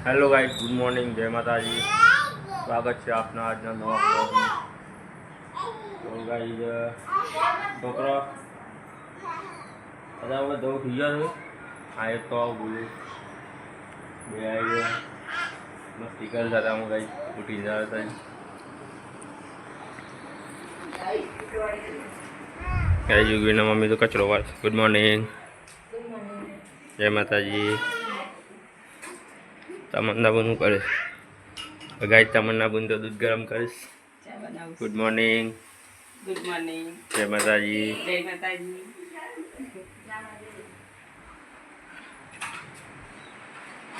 Hello guys, good morning, जय माता जी। स्वागत है आपना આજના નવા બ્લોગમાં। તો ગાઈસ છોકરો બધા હવે દો થઈ ગયા છે। આ એક તો બોલું બે આવી ગયા મસ્તી કરતા હતા। હું ગાઈસ ઉઠી જતા હતા। ગાઈસ યુગીના મમ્મી તો કચરો વાળ। ગુડ મોર્નિંગ, જય માતાજી। तमन्ना बन करे गाय तमन्ना बन तो दूध गरम करिस। गुड मॉर्निंग, गुड मॉर्निंग, जय माता जी। जय माता जी।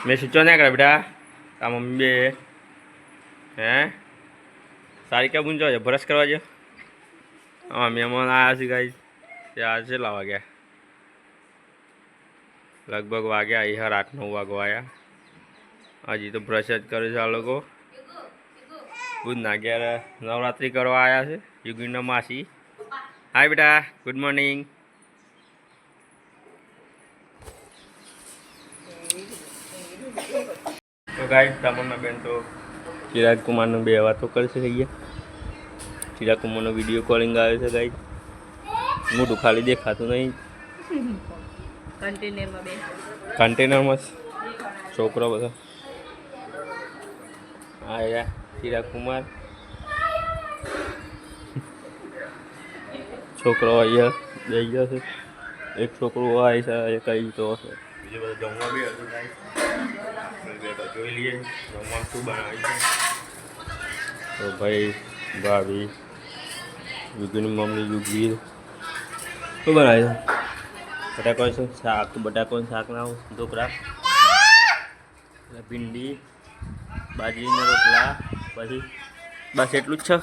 मैं सोचो ना कर बेटा ता मम्मी बे हैं सारी क्या बुंजो है ब्रश करवा जो। हाँ मेहमान आया सी गाइस आज से लावा गया लगभग वाग्या यहाँ 8-9 वागो आया। हजी तो ब्रश ज करे आ लोग बुध ना अगर नवरात्रि करवा आया है। युगिना मासी हाय बेटा, गुड मॉर्निंग। तो गाइस तमन्ना बेन तो चिराग कुमार ने बे वातो कर से गया। चिराग कुमार नो वीडियो कॉलिंग आवे छे गाइस। मोटू खाली देखातो नहीं कंटेनर में छोकरा बता आया चिराग कुमार छोकरो आया दे गया से एक छोकरो आया है एक आई तो है बीजे બધા જમવા બી હતું ગાઈસ। તો જોઈ લઈએ જમવા શું બનાવી છે। તો ભાઈ ભાભી યુગની મમ્મી યુગવીર શું બનાવે છે? બટાકા શું શાક બટાકાનું શાક ના ઢોકળા ભીંડી बाजरीना रोटला પછી બસ એટલું જ છે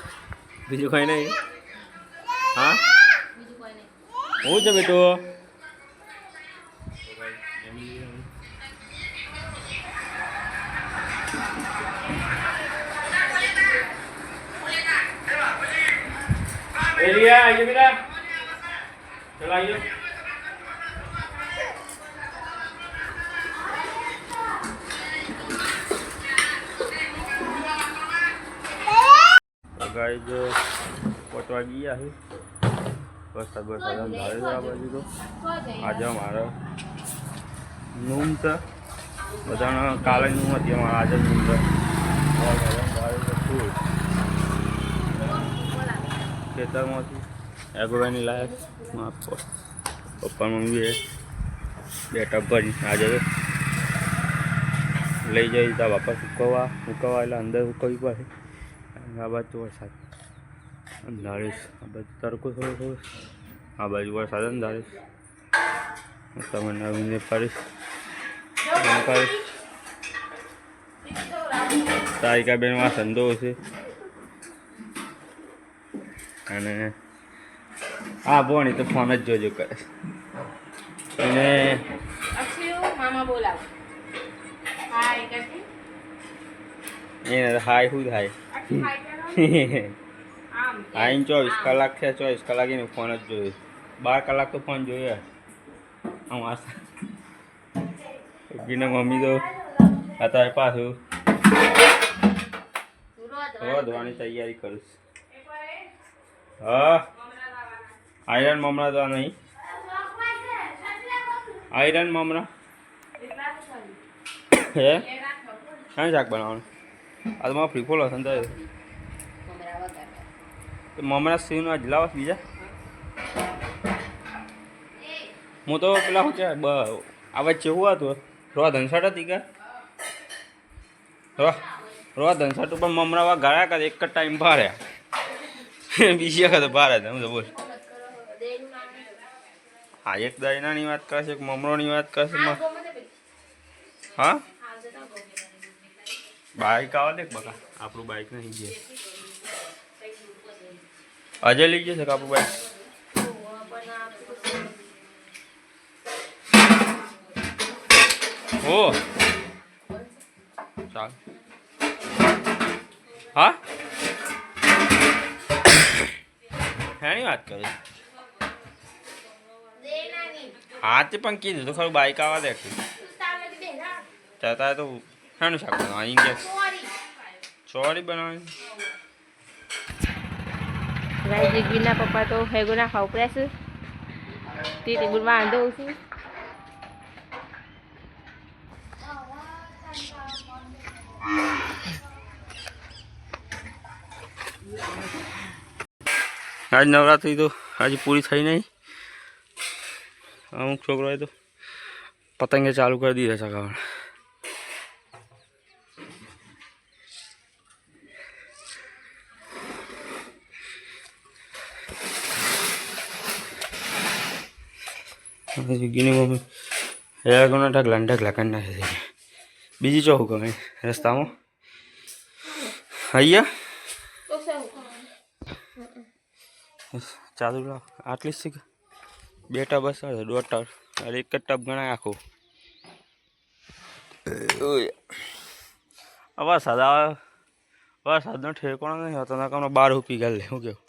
બીજું કઈ નહીં। હા હું છે બેટો एरिया आइए बेटा चलो आइए। गाइस पहुँचवा गया है वरसाद वरसाद अंधारे आ बाजू तो आज अमारा नूम था बधा काले नूम थी अमारा आज नूम था खेतर में एगोरानी लायक पप्पा मम्मी है बेटा भरी आज लई जाए था बापा सुकवा सुकवा एट अंदर सुकवी पड़े। आ बाजू वरसाद अंधारिश आ बाजू तड़को थोड़ो थोड़ो आ बाजू वरसाद अंधारिश तमन्ना आवीने फरीश तारिका बेन में संदो है अने आ बोनी तो फोन ज जोजो करे अने मामा बोलाव हाय करती એને હાય શું થાય આઈને 24 કલાક છે 24 કલાક એને ફોન જ જોઈએ 12 કલાક તો ફોન જોઈએ। આમ આશા ગીના મમ્મી તો અત્યારે પાછું રોધવાની તૈયારી કરું। હા આયરન મમરા તો નહીં આયરન મમરા હે કઈ શાક બનાવવાનું आज मैं फ्री फॉल हसन तो ममरा सीन आज लाव बीजा हूँ तो पेला हूँ क्या आ वच्चे हुआ तो रो धनसाट थी क्या रो धनसाट पर ममरा वा गाया कर एक टाइम भारे बीजा का तो भारे था तो बोल। हाँ एक दाइना नहीं बात कर से ममरो नहीं बात कर से हाँ बाइक आवा देख बका आपरू बाइक नहीं जे अजय लीजिए सक आपरू बाइक ओ चल हाँ है नहीं बात करे हाथ पंखी तो खर बाइक आवा देख चाहता है तो શાનું શાક બનાવવાનું કે ચોરી બનાવવાની ભાઈ જીગવીના પપ્પા તો હેગો ના ખાવ પડે છે તે ટેબલ માં આંધો છું આજ નવરાત્રી તો આજે પૂરી થઈ નહીં અમુક છોકરોએ તો પતંગે ચાલુ કરી દીધા ચગાવણ જગ્યાની મમ્મી હેગોના ઢગલા કરી નાખે છે બીજી ચોખ્ખું ગમે રસ્તામાં અહીંયા ચાલુ લાવ આટલી જ શીખ 2 ટબ હશે 2 ટબ અરે 1 જ ટબ ગણાય આખું વરસાદનો ઠેકોણો નહીં હતો ના કામ 12 ઉપી ગાલ લે શું કેવું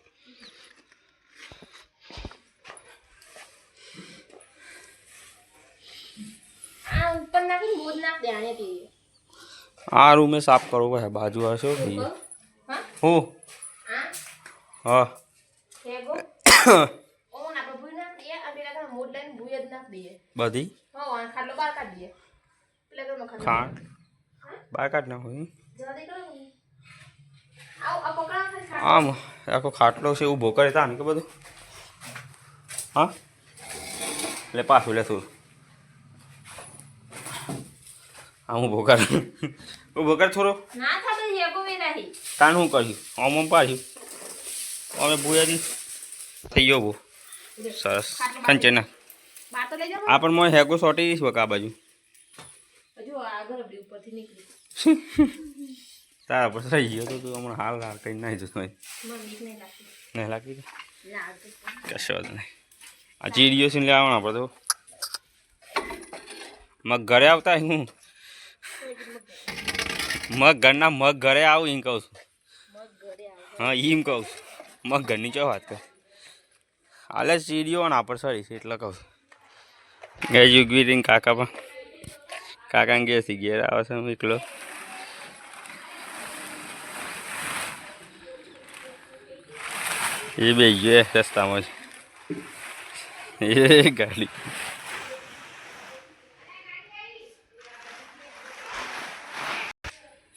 આ રૂમે સાફ કરવો પડે બાજુ હશે ભાઈ હું હા બધી ખાંડ બહાર કાઢ નાખો આમ આખો ખાટલો છે ઊભો કરે તા ને કે બધું હા એટલે પાછું લે થોડું આમ ઊભો કર થોડો તાન શું કર્યું આમ પાડ્યું અમે ભૂયાથી થઈ ગયો બહુ સરસ ખંચે ના આ પણ મને હેગો સોટી દઈશ બકા આ બાજુ તારા પર થઈ ગયો તો તું હમણાં હાલ કંઈ નાહી જતો નહીં લાગતી કશો જ નહીં આ ચીડીઓ છે લેવાના આપણે તો મગ ઘરે આવતા હું મગ ઘરના મગ ઘરે આવું એમ કહું છું હા એમ કહું છું મગ ઘરની ચો વાત કર હાલે ચીડીઓ ને આપણે સડી છે એટલે કહું છું એ યુગવી રહીને કાકા પણ કાકાને ઘેરથી ઘેર આવે છે એકલો એ બે ગયો રસ્તામાં જ એ ગાડી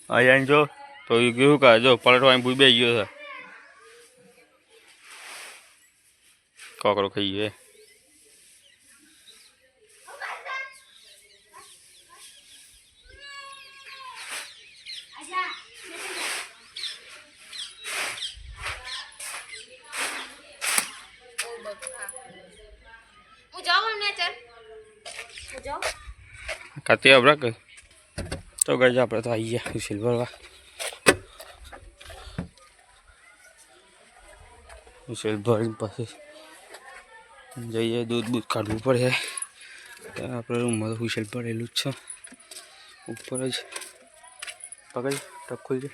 અહીંયા જો તો એ કેવું કહે જો પલટવા ભૂઈ બે ગયો છે કોકરો ખાઈ ગયો કાતે અબરા કે તો ગઈ આપણે તો આવી ગયા સિલ્વરવા સિલ્વર પછી જઈએ દૂધ કાઢવું પડે ત્યાં આપણે રૂમમાં તો હુસેલ પડેલું જ છે ઉપર જ પકડી ટક ખુલજે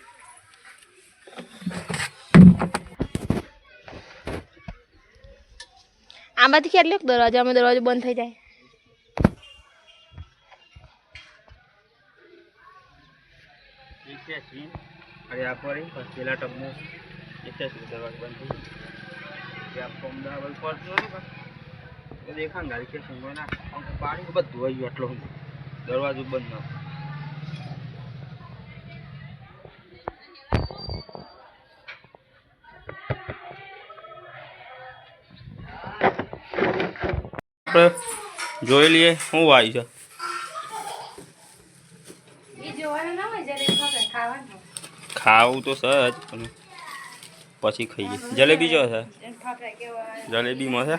આમાંથી કેટલો દરવાજામાં દરવાજો બંધ થઈ જાય अरे आप पेला टब में दरवाजा बंद थी आपको अमदावाद तो देखा गाड़ी के ना पानी बधु आई गयो आटलो दरवाजो बंद ना જોઈ લઈએ શું વાય છે ખાવું તો સજ પણ પછી ખાઈએ જલેબી જો છે જલેબીમાં છે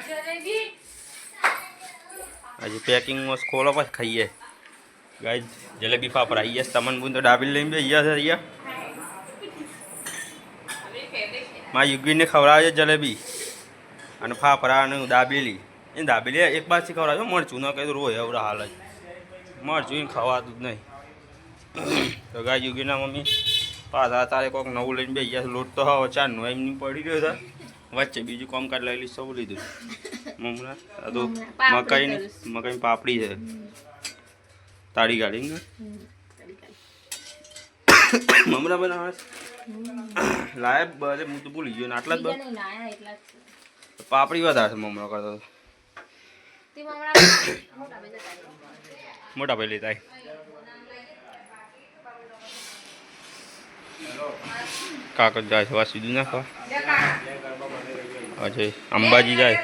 આજે પેકિંગમાં ખોલો પછી ખાઈએ ગાય જલેબી ફાફડા અહીંયા તમન બુન તો ડાબી લઈને બે અહીંયા છે અહીંયા મારા યુગવીને ખવડાવે છે જલેબી અને ફાફડા અને દાબેલી એ દાબેલી એક બાજથી ખવડાવજો મરચું ન કહી રોય હવે હાલ જ મરચું ખવાતું જ નહીં તો ગાય યુગીના મમ્મી પાછા તારે કોઈક નવું લઈને બે ગયા લોટ તો હવે ચારનો એમની પડી રહ્યો હતા વચ્ચે બીજું કામકાજ લઈ લઈશ સૌ લીધું મમ્મી આ તો મકાઈ પાપડી છે તાળી ગાડી મમરા બનાવે લાયબ બધે હું તો ભૂલી ગયો ને આટલા જ બસ પાપડી વધારે છે મમરા કરતો મોટા ભાઈ લેતા કાકડ જાય છે સીધું ના ખાવા અજય અંબાજી જાય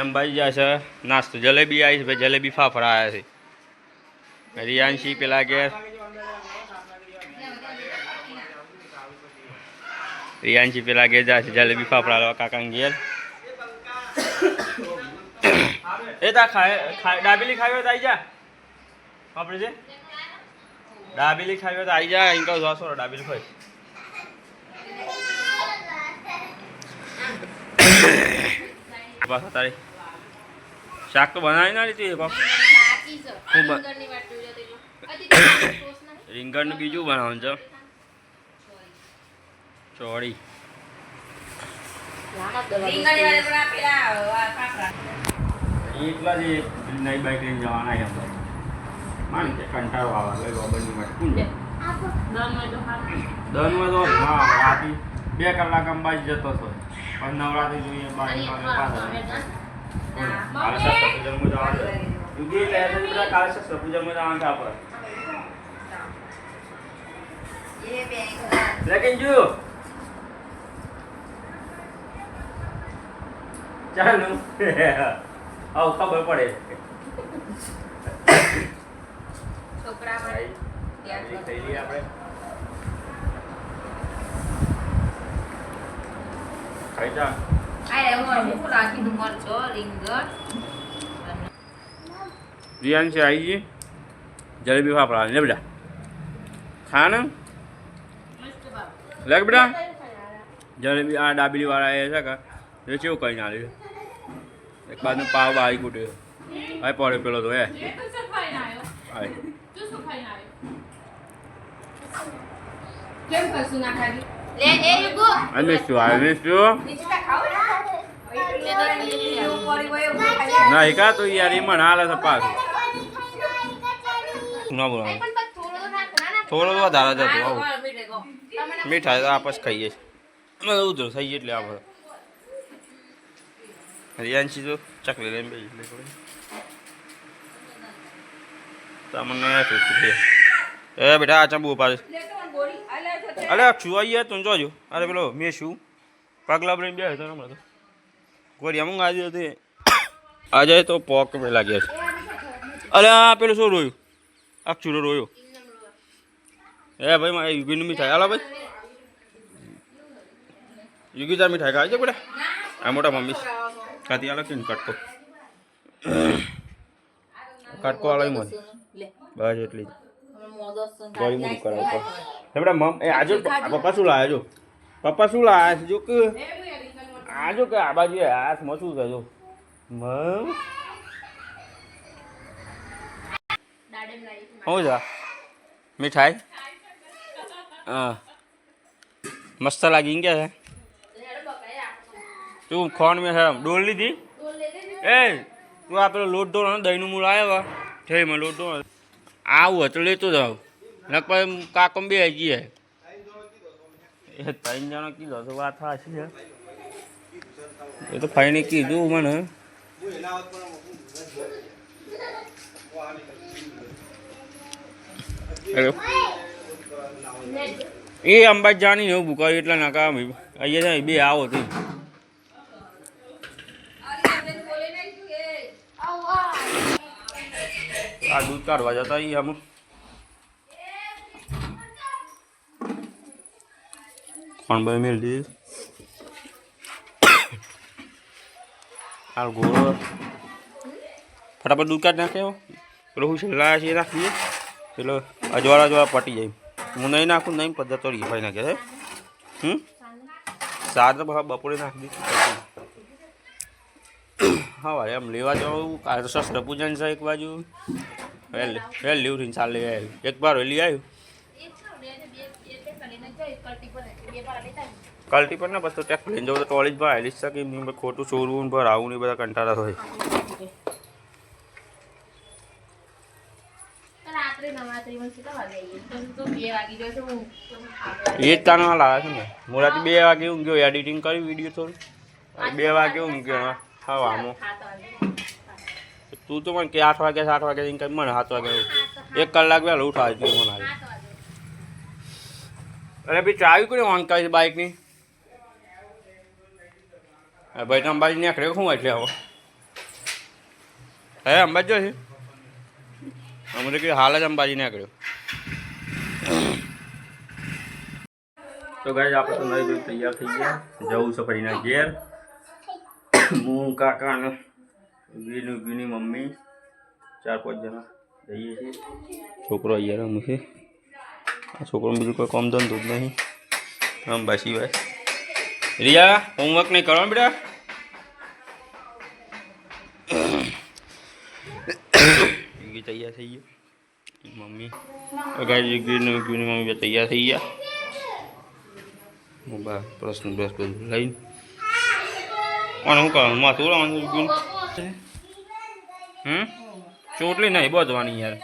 અંબાજી જાય છે નાસ્તો જલેબી આવી છે ભાઈ જલેબી ફાફડા આવ્યા છે રિયાંશી પેલા ઘેર જાય છે જલેબી ફાફડા લેવા કાકા ઘેર એ તા ખાય ડાબેલી ખાવી હોય તો આવી જા આપણે છે ડાબેલી ખાવી હોય તો આવી જા અહીં કહું જોશો ડાબેલી ખાય બસ તારે શાક તો બનાવી ના લીધું રીંગણનું બીજું બનાવવાનું છે ચોળી એટલા જ નવી બાઈક લઈને જવાના એમ માન કે કંટાળો આવે રોબરની માટે કોણ દનમાં તો હા રાતે 2 કલાક અંબાજી જતો હતો પણ નવરાત્રી જોઈએ કાલે શસ્ત્ર પૂજનમાં જવાનું છે આપણે લેકિન જો ચાલો આવ ખબર પડે છોકરા માટે થઈ લઈએ આપણે ખાઈ જા रियान से आइए जलेबी फाफड़ा ले बेटा खाना लग बेटा जलेबी आ डाबली वाला ऐसा का ये क्यों कहीं ना ले एक बाद में पाव भाई कुटे आए पड़े पेलो तो है आए I miss you. नहीं का तो यार ये मना ला सब पास ना बोला थोड़ा तो વધારે જતો આવું મીઠાઈ તો આપસ ખાઈએ અમે ઉધર થઈ એટલે આપણે રિયાંશી તો ચકલી લઈને બેસી લે પડે તમને પૂછે એ બેટા આ ચંબુ પાડે અરે છુઆઈએ તું જોજો અરે પેલો મે શું પગલા લઈને બેસે તો હમણાં તો ગોળિયા મંગાવી હતી આજે તો પોક પેલા ગયા છે અરે આ પેલું શું રોયું અક્ષુરો રોયો એ ભાઈ મારે યુગીની મીઠાઈ હાલો ભાઈ યુગીતા મીઠાઈ ખાય છે બેટા આ મોટા મમ્મી ખાતી હાલો કે કટકો કટકો હાલો મને બસ એટલી ગોળી મોટું કરાવ બેટા મમ એ આજો પપ્પા શું લાવ્યા જો પપ્પા શું લાવ્યા છે જો કે આજો કે આ બાજુ હાથ મચું છે જો મમ हो जा मिठाई हाँ मस्त लगी क्या है तू खोन में है डोल ली थी ए तू आप लोट दो ना दही मूल आया हुआ थे मैं लोट दो आऊ तो ले तो जाओ लगभग काकम भी है ये 3 जन की दस बात था ये तो फाइने की दो मन એ અંબાજી જાણી એવું ભૂકાયું એટલા ના કામ અહીંયા જાય બે આવો તું આ દૂધ કાઢવા જતા એ આમ કોણ ભાઈ મેળ દીધી આ ગોળો ફટાફટ દૂધ કાઢ નાખ્યો પેલો હું છેલ્લા છે નાખી દઈએ પેલો અજવાળા પટી જાય હું નહીં નાખું નહીં પદ્ધત તો રીફાઈ નાખે છે સાર તો બપોરે નાખી દીધી હા ભાઈ એમ લેવા જવું કાલે શસ્ત્ર પૂજન છે એક બાજુ વેલ લીવરીને ચાલે એક બાર વેલી આવ્યું કલ્ટી પર ને બસ તો ટેક લઈને જવું તો ટોલેજ ભાઈ હેલી શકે ખોટું ચોરવું પર આવું ને બધા કંટાળા હોય એ જ તાના લાવે છે ને મોરાથી 2 વાગે ઊંઘ્યો એડિટિંગ કર્યું વિડીયો થોડું 2 વાગે ઊંઘ્યો હવામાં તું તો મને કે 8 વાગે 7 વાગે મને 7 વાગે 1 કલાક વહેલો ઉઠાવી તું મને આવી અરે ભાઈ ચાવી કોને ઓન કરી બાઇકની ભાઈ તો અંબાજી નીકળ્યો શું એટલે હવે હે અંબાજી છે અમે કે હાલ જ અંબાજી નીકળ્યો તો ગાઈસ આપણે તો નવી તૈયાર થઈ ગયા જવું છે ભાઈના ઘેર હું કાકા ને ગીની મમ્મી 4-5 જણા જઈએ છીએ છોકરો અહીંયા રમે છે આ છોકરો બીજું કોઈ કામ ધંધો જ નહીં રમવા સિવાય રિયા હોમવર્ક નહીં કરવાનું બેટા તૈયાર થઈ ગયો મમ્મી ગાઈસ ગીની મમ્મી તૈયાર થઈ ગયા બસ પ્રશ્ન બસ બધું લઈને અને શું કરવાનું માથું ઉડાવવાનું ચોટલી નહીં બધવાની યાર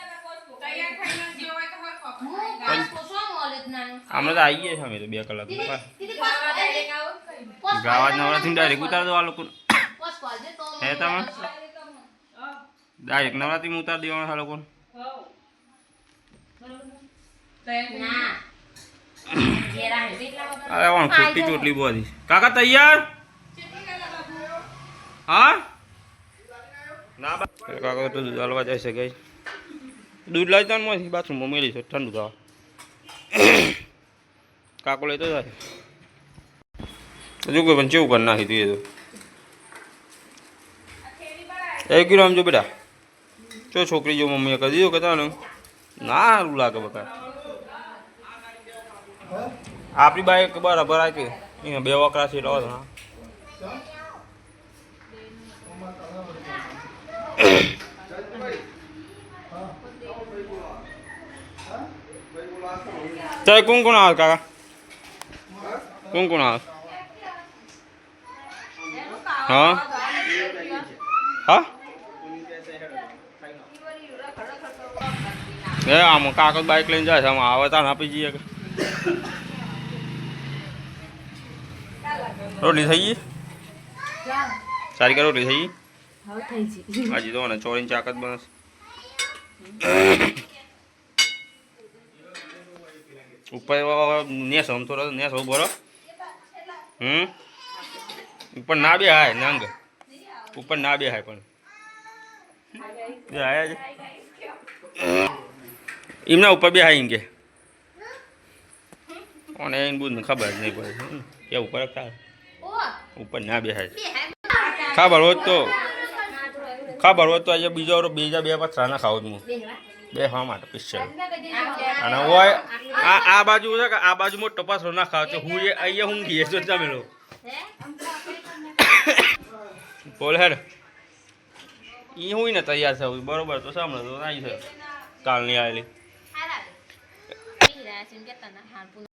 અમે તો આવી ગયા અમે તો 2 કલાક ગાવા નવરાત્રી ડાયરેક્ટ ઉતાર દો આ લોકો હે તમે ડાયરેક્ટ નવરાત્રી ઉતાર દેવાના આ લોકોને અરે કોણ ખોટી ચોટલી બોધી કાકા તૈયાર હા ના કાકા તો દૂધ હાલવા જાય છે ગઈ દૂધ લઈ જવાનું બાથરૂમમાં મેળી છે ઠંડુ થવા કાકો લઈ તો જાય હજુ કોઈ પણ ચેવું કરી નાખી તું એ તો 1 કિલો આમ જો બેટા ચો છોકરી જો મમ્મીએ કરી દીધો કે તાનું ના સારું લાગે બકા આપણી બાઈક બરાબર આવી અહીંયા 2 વકરા છે એટલે હા ચાલ કોણ આવે કાકા કોણ આવે હા હા એ આમ કાકા બાઈક લઈને જાય છે આમાં આવે તાને આપી જઈએ રોટલી થઈ ગઈ સારી કે રોટલી થઈ ગઈ હજી તો ને ચોરીની ચાકત બનશે ઉપર નેસ આમ થોડો નેસ ઉભો ઉપર ના બે હાય નંગ ઉપર ના બે હાય પણ આયા છે એમના ઉપર બે હાય એમ કે અને એને બુધ ખબર જ નહીં પડે કે ઉપર ઉપર ના બે હાય ખબર હોત તો આજે બીજા 2 પથરા ના ખાવ હું બેસવા માટે પિક્ચર અને હોય આ બાજુ છે કે આ બાજુ મોટો પાછો ના ખાવ તો હું અહીંયા ઊંઘીએ તો તમે લો બોલ હેડ એ હું ને તૈયાર છે બરોબર તો સાંભળો તો આવી છે કાલની આવેલી